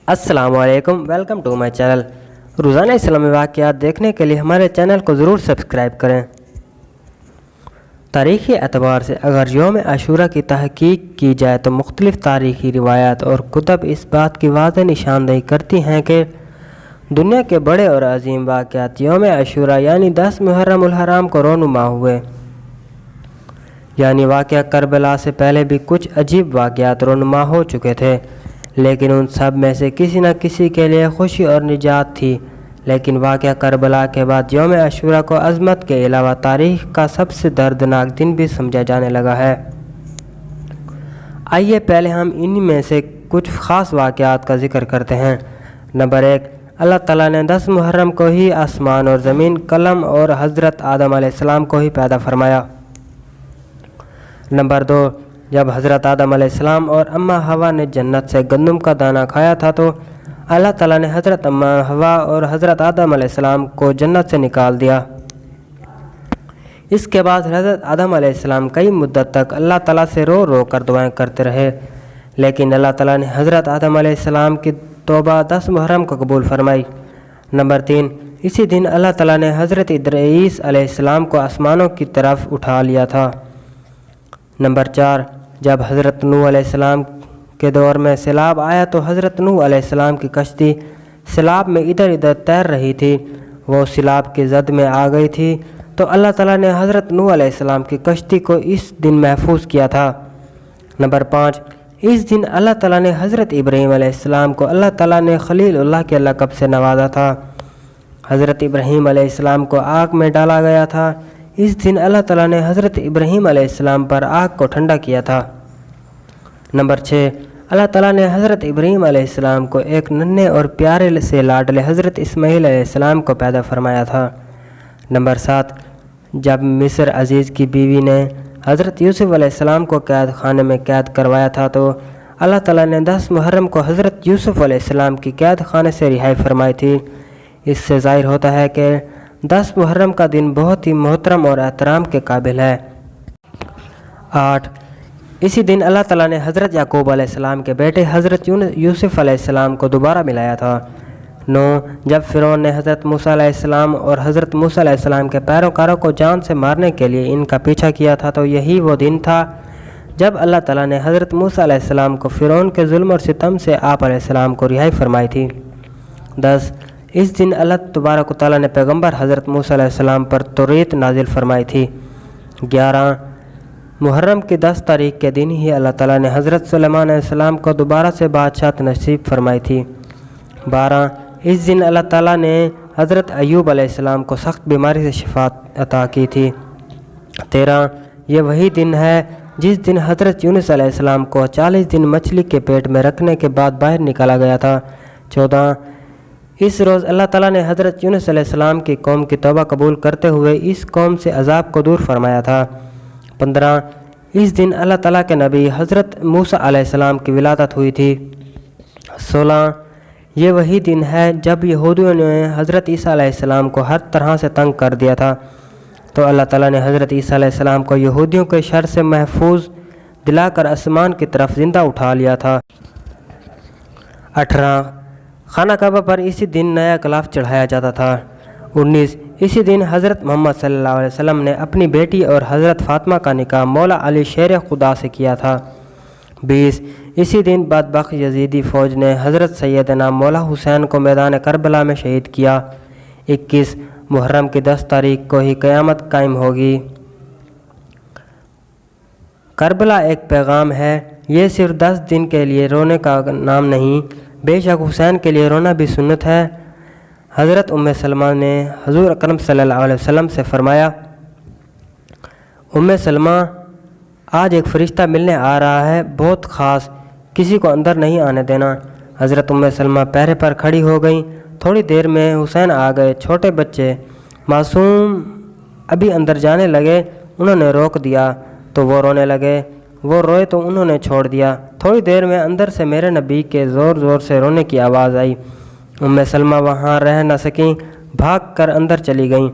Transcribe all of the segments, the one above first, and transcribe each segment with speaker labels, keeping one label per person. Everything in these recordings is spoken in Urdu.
Speaker 1: السلام علیکم، ویلکم ٹو مائی چینل۔ روزانہ اسلامی واقعات دیکھنے کے لیے ہمارے چینل کو ضرور سبسکرائب کریں۔ تاریخی اعتبار سے اگر یوم عاشورہ کی تحقیق کی جائے تو مختلف تاریخی روایات اور کتب اس بات کی واضح نشاندہی کرتی ہیں کہ دنیا کے بڑے اور عظیم واقعات یوم عاشورہ یعنی 10 محرم الحرام کو رونما ہوئے۔ یعنی واقعہ کربلا سے پہلے بھی کچھ عجیب واقعات رونما ہو چکے تھے، لیکن ان سب میں سے کسی نہ کسی کے لیے خوشی اور نجات تھی۔ لیکن واقعہ کربلا کے بعد یوم عاشورہ کو عظمت کے علاوہ تاریخ کا سب سے دردناک دن بھی سمجھا جانے لگا ہے۔ آئیے پہلے ہم ان میں سے کچھ خاص واقعات کا ذکر کرتے ہیں۔ نمبر 1، اللہ تعالیٰ نے 10 محرم کو ہی آسمان اور زمین، قلم اور حضرت آدم علیہ السلام کو ہی پیدا فرمایا۔ نمبر 2، جب حضرت آدم علیہ السلام اور اماں حوا نے جنت سے گندم کا دانہ کھایا تھا تو اللہ تعالیٰ نے حضرت اماں حوا اور حضرت آدم علیہ السلام کو جنت سے نکال دیا۔ اس کے بعد حضرت آدم علیہ السلام کئی مدت تک اللہ تعالیٰ سے رو رو کر دعائیں کرتے رہے، لیکن اللہ تعالیٰ نے حضرت آدم علیہ السلام کی توبہ 10 محرم کو قبول فرمائی۔ نمبر 3، اسی دن اللہ تعالیٰ نے حضرت ادریس علیہ السلام کو آسمانوں کی طرف اٹھا لیا تھا۔ نمبر 4، جب حضرت نوح علیہ السلام کے دور میں سیلاب آیا تو حضرت نوح علیہ السلام کی کشتی سیلاب میں ادھر ادھر تیر رہی تھی، وہ سیلاب کی زد میں آ گئی تھی تو اللہ تعالیٰ نے حضرت نوح علیہ السلام کی کشتی کو اس دن محفوظ کیا تھا۔ نمبر 5، اس دن اللہ تعالیٰ نے حضرت ابراہیم علیہ السلام کو اللہ تعالیٰ نے خلیل اللہ کے لقب سے نوازا تھا۔ حضرت ابراہیم علیہ السلام کو آگ میں ڈالا گیا تھا، اس دن اللہ تعالیٰ نے حضرت ابراہیم علیہ السلام پر آگ کو ٹھنڈا کیا تھا۔ نمبر 6، اللہ تعالیٰ نے حضرت ابراہیم علیہ السلام کو ایک ننھے اور پیارے سے لاڈلے حضرت اسماعیل علیہ السلام کو پیدا فرمایا تھا۔ نمبر 7، جب مصر عزیز کی بیوی نے حضرت یوسف علیہ السلام کو قید خانے میں قید کروایا تھا تو اللہ تعالیٰ نے 10 محرم کو حضرت یوسف علیہ السلام کی قید خانے سے رہائی فرمائی تھی۔ اس سے ظاہر ہوتا ہے کہ 10 محرم کا دن بہت ہی محترم اور احترام کے قابل ہے۔ 8، اسی دن اللہ تعالیٰ نے حضرت یعقوب علیہ السلام کے بیٹے حضرت یوسف علیہ السلام کو دوبارہ ملایا تھا۔ 9، جب فرعون نے حضرت موسیٰ علیہ السلام اور حضرت موسیٰ علیہ السلام کے پیروکاروں کو جان سے مارنے کے لیے ان کا پیچھا کیا تھا تو یہی وہ دن تھا جب اللہ تعالیٰ نے حضرت موسیٰ علیہ السلام کو فرعون کے ظلم اور ستم سے آپ علیہ السلام کو رہائی فرمائی تھی۔ 10، اس دن اللہ تبارک و تعالیٰ نے پیغمبر حضرت موسیٰ علیہ السلام پر توریت نازل فرمائی تھی۔ 11، محرم کی 10 تاریخ کے دن ہی اللہ تعالیٰ نے حضرت سلیمان علیہ السلام کو دوبارہ سے بادشاہت نصیب فرمائی تھی۔ 12، اس دن اللہ تعالیٰ نے حضرت ایوب علیہ السلام کو سخت بیماری سے شفا عطا کی تھی۔ 13، یہ وہی دن ہے جس دن حضرت یونس علیہ السلام کو 40 دن مچھلی کے پیٹ میں رکھنے کے بعد باہر نکالا گیا تھا۔ 14، اس روز اللہ تعالیٰ نے حضرت یونس علیہ السلام کی قوم کی توبہ قبول کرتے ہوئے اس قوم سے عذاب کو دور فرمایا تھا۔ 15، اس دن اللہ تعالیٰ کے نبی حضرت موسیٰ علیہ السلام کی ولادت ہوئی تھی۔ 16، یہ وہی دن ہے جب یہودیوں نے حضرت عیسیٰ علیہ السلام کو ہر طرح سے تنگ کر دیا تھا تو اللہ تعالیٰ نے حضرت عیسیٰ علیہ السلام کو یہودیوں کے شر سے محفوظ دلا کر آسمان کی طرف زندہ اٹھا لیا تھا۔ 18، خانہ کعبہ پر اسی دن نیا غلاف چڑھایا جاتا تھا۔ 19، اسی دن حضرت محمد صلی اللہ علیہ وسلم نے اپنی بیٹی اور حضرت فاطمہ کا نکاح مولا علی شیر خدا سے کیا تھا۔ 20، اسی دن بدبخت یزیدی فوج نے حضرت سیدنا مولا حسین کو میدان کربلا میں شہید کیا۔ 21، محرم کی 10 تاریخ کو ہی قیامت قائم ہوگی۔ کربلا ایک پیغام ہے، یہ صرف 10 دن کے لیے رونے کا نام نہیں، بے شک حسین کے لیے رونا بھی سنت ہے۔ حضرت سلمہ نے حضور اکرم صلی اللہ علیہ وسلم سے فرمایا، سلمہ آج ایک فرشتہ ملنے آ رہا ہے، بہت خاص، کسی کو اندر نہیں آنے دینا۔ حضرت سلمہ پیرے پر کھڑی ہو گئیں۔ تھوڑی دیر میں حسین آ گئے۔ چھوٹے بچے معصوم ابھی اندر جانے لگے، انہوں نے روک دیا تو وہ رونے لگے، وہ روئے تو انہوں نے چھوڑ دیا۔ تھوڑی دیر میں اندر سے میرے نبی کے زور زور سے رونے کی آواز آئی۔ سلمہ وہاں رہ نہ سکیں، بھاگ کر اندر چلی گئیں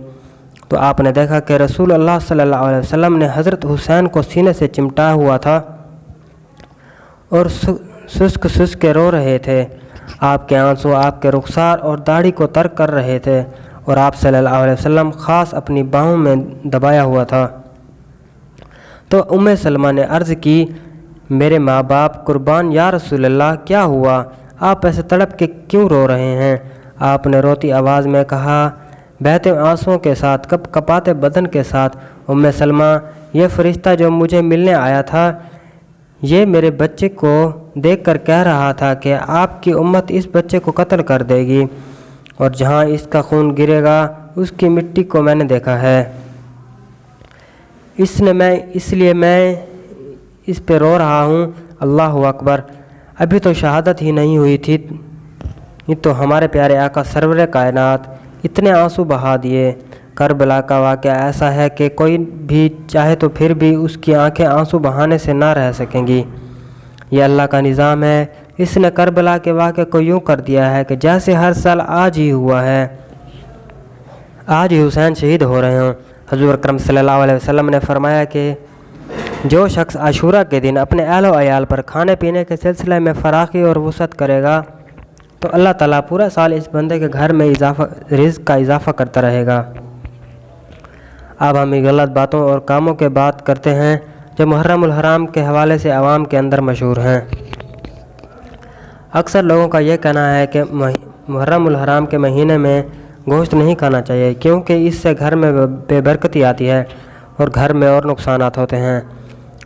Speaker 1: تو آپ نے دیکھا کہ رسول اللہ صلی اللہ علیہ وسلم نے حضرت حسین کو سینے سے چمٹا ہوا تھا اور سسک سسک کے رو رہے تھے۔ آپ کے آنسو آپ کے رخسار اور داڑھی کو تر کر رہے تھے اور آپ صلی اللہ علیہ وسلم خاص اپنی باہوں میں دبایا ہوا تھا۔ تو ام سلمہ نے عرض کی، میرے ماں باپ قربان یا رسول اللہ، کیا ہوا؟ آپ ایسے تڑپ کے کیوں رو رہے ہیں؟ آپ نے روتی آواز میں کہا، بہتے آنسوؤں کے ساتھ، کپ کپاتے بدن کے ساتھ، ام سلمہ، یہ فرشتہ جو مجھے ملنے آیا تھا، یہ میرے بچے کو دیکھ کر کہہ رہا تھا کہ آپ کی امت اس بچے کو قتل کر دے گی، اور جہاں اس کا خون گرے گا اس کی مٹی کو میں نے دیکھا ہے، اس لیے میں اس پہ رو رہا ہوں۔ اللہ اکبر! ابھی تو شہادت ہی نہیں ہوئی تھی، یہ تو ہمارے پیارے آقا سرور کائنات اتنے آنسو بہا دیے۔ کربلا کا واقعہ ایسا ہے کہ کوئی بھی چاہے تو پھر بھی اس کی آنکھیں آنسو بہانے سے نہ رہ سکیں گی۔ یہ اللہ کا نظام ہے، اس نے کربلا کے واقعے کو یوں کر دیا ہے کہ جیسے ہر سال آج ہی ہوا ہے، آج ہی حسین شہید ہو رہے ہوں۔ حضور اکرم صلی اللہ علیہ وسلم نے فرمایا کہ جو شخص عاشورہ کے دن اپنے اہل و عیال پر کھانے پینے کے سلسلے میں فراخی اور وسعت کرے گا تو اللہ تعالیٰ پورا سال اس بندے کے گھر میں رزق کا اضافہ کرتا رہے گا۔ اب ہم غلط باتوں اور کاموں کے بات کرتے ہیں جو محرم الحرام کے حوالے سے عوام کے اندر مشہور ہیں۔ اکثر لوگوں کا یہ کہنا ہے کہ محرم الحرام کے مہینے میں گوشت نہیں کھانا چاہیے کیونکہ اس سے گھر میں بے برکتی آتی ہے اور گھر میں اور نقصانات ہوتے ہیں،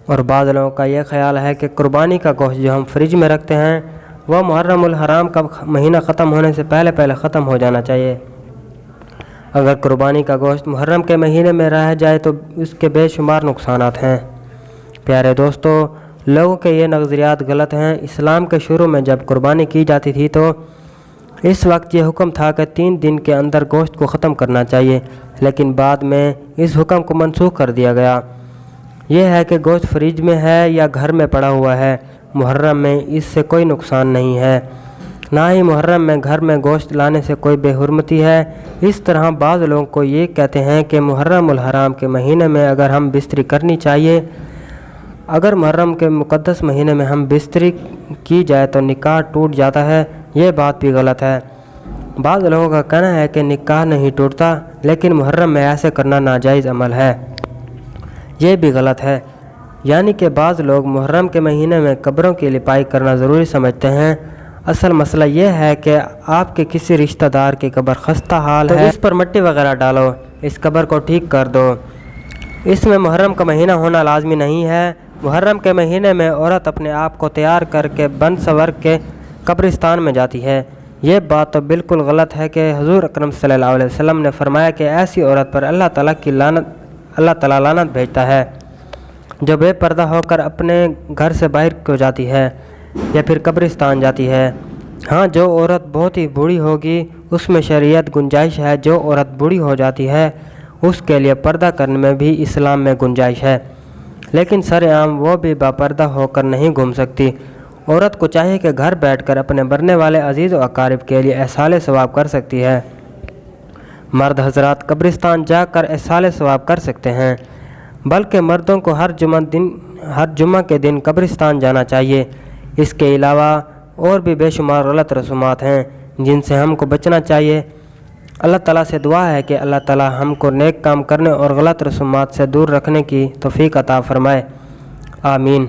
Speaker 1: اور بعض لوگوں کا یہ خیال ہے کہ قربانی کا گوشت جو ہم فریج میں رکھتے ہیں وہ محرم الحرام کا مہینہ ختم ہونے سے پہلے ختم ہو جانا چاہیے۔ اگر قربانی کا گوشت محرم کے مہینے میں رہ جائے تو اس کے بے شمار نقصانات ہیں۔ پیارے دوستو، لوگوں کے یہ نظریات غلط ہیں۔ اسلام کے شروع میں جب قربانی کی جاتی تھی تو اس وقت یہ حکم تھا کہ 3 دن کے اندر گوشت کو ختم کرنا چاہیے، لیکن بعد میں اس حکم کو منسوخ کر دیا گیا۔ یہ ہے کہ گوشت فریج میں ہے یا گھر میں پڑا ہوا ہے، محرم میں اس سے کوئی نقصان نہیں ہے، نہ ہی محرم میں گھر میں گوشت لانے سے کوئی بے حرمتی ہے۔ اس طرح بعض لوگوں کو یہ کہتے ہیں کہ محرم الحرام کے مہینے میں اگر ہم بستری کرنی چاہیے، اگر محرم کے مقدس مہینے میں ہم بستری کی جائے تو نکاح ٹوٹ جاتا ہے۔ یہ بات بھی غلط ہے۔ بعض لوگوں کا کہنا ہے کہ نکاح نہیں ٹوٹتا، لیکن محرم میں ایسے کرنا ناجائز عمل ہے۔ یہ بھی غلط ہے، یعنی کہ بعض لوگ محرم کے مہینے میں قبروں کی لپائی کرنا ضروری سمجھتے ہیں۔ اصل مسئلہ یہ ہے کہ آپ کے کسی رشتہ دار کی قبر خستہ حال ہے تو اس پر مٹی وغیرہ ڈالو، اس قبر کو ٹھیک کر دو۔ اس میں محرم کا مہینہ ہونا لازمی نہیں ہے۔ محرم کے مہینے میں عورت اپنے آپ کو تیار کر کے بن سور کے قبرستان میں جاتی ہے۔ یہ بات تو بالکل غلط ہے کہ حضور اکرم صلی اللہ علیہ وسلم نے فرمایا کہ ایسی عورت پر اللہ تعالیٰ لعنت بھیجتا ہے جو بے پردہ ہو کر اپنے گھر سے باہر کو جاتی ہے یا پھر قبرستان جاتی ہے۔ ہاں، جو عورت بہت ہی بوڑھی ہوگی اس میں شریعت گنجائش ہے۔ جو عورت بوڑھی ہو جاتی ہے اس کے لیے پردہ کرنے میں بھی اسلام میں گنجائش ہے، لیکن سر عام وہ بھی باپردہ ہو کر نہیں گھوم سکتی۔ عورت کو چاہیے کہ گھر بیٹھ کر اپنے مرنے والے عزیز و اقارب کے لیے احصال ثواب کر سکتی ہے۔ مرد حضرات قبرستان جا کر احصال ثواب کر سکتے ہیں، بلکہ مردوں کو ہر جمعہ کے دن قبرستان جانا چاہیے۔ اس کے علاوہ اور بھی بے شمار غلط رسومات ہیں جن سے ہم کو بچنا چاہیے۔ اللہ تعالیٰ سے دعا ہے کہ اللہ تعالیٰ ہم کو نیک کام کرنے اور غلط رسومات سے دور رکھنے کی توفیق عطا فرمائے۔ آمین۔